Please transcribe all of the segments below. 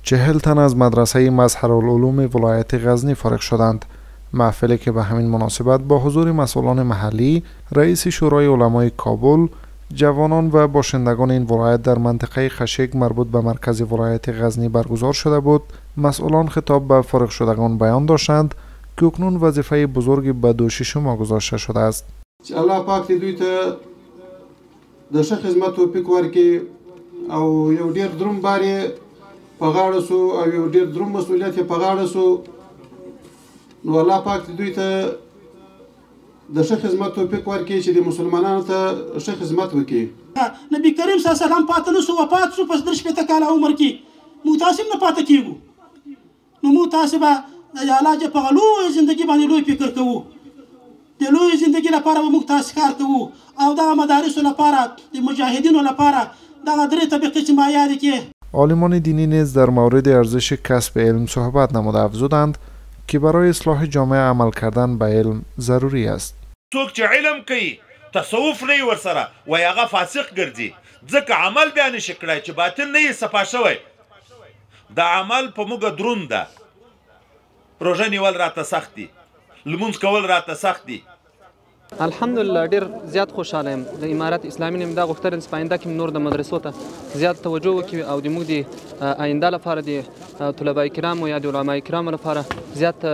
40 تن از مدرسه مظهرالعلوم ولایت غزنی فارغ شدند. محفلی که به همین مناسبت با حضور مسئولان محلی، رئیس شورای علمای کابل، جوانان و باشندگان این ولایت در منطقه خشک مربوط به مرکز ولایت غزنی برگزار شده بود. مسئولان خطاب به فارغ شدگان بیان داشتند که اکنون وظیفه بزرگی به دوش شما گذاشته شده است. الله پاک دوی ته د ښه خدمت توفیق ورکړي او یو ډیر دروند بار یې په غاړه سو او یو ډیر دروند مسؤلیت یې په غاړه سو. نو الله پاک دوی ته د ښه خدمت توفیق ورکړي چې د مسلمانانو ته ښه خدمت وکړي. نبی کریم صلی الله علیه وسلم پاتې نشو وفات شو په 13 کاله عمر کې موږ تاسو نه پاتې کیږو. نو موږ تاسو به د الله په غلو ژوندۍ باندې لوی فکر کوو. د لوی ژوندۍ لپاره به موږ تاسو کار کوو او د مدارس لپاره د مجاهدینو لپاره د درې طبقه چې معیار کې عالمان دینی نیز در مورد ارزش کسب علم صحبت نموده افزودند که برای اصلاح جامعه عمل کردن به علم ضروری است. څوک چې علم کوي تصوف نه ورسره وای هغه فاسق ګرځي ځکه عمل بیان شکړای چې باطن نه یې صفا شوی. د عمل په موږ دروند ده. روژه نیول راته سخت دي، لمونځ کول راته سخت دي. الحمدلله ډیر زیات خوشاله یم. د امارت اسلامي نیم دا غوښتنه چې پاینده کې نور د مدرسو ته زیات توجه وکړي او د موږ د آینده لپاره د طلبه کرامو یا د علما کرامو لپاره زیات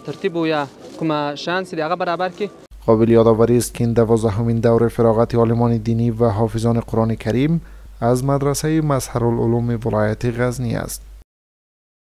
ترتیب و یا کومه شانس دی هغه برابر کړي. قابل یادآوری است که این 12مین دور فراغت عالمان دینی و حافظان قرآن کریم از مدرسه مظهرالعلوم ولایت غزنی است.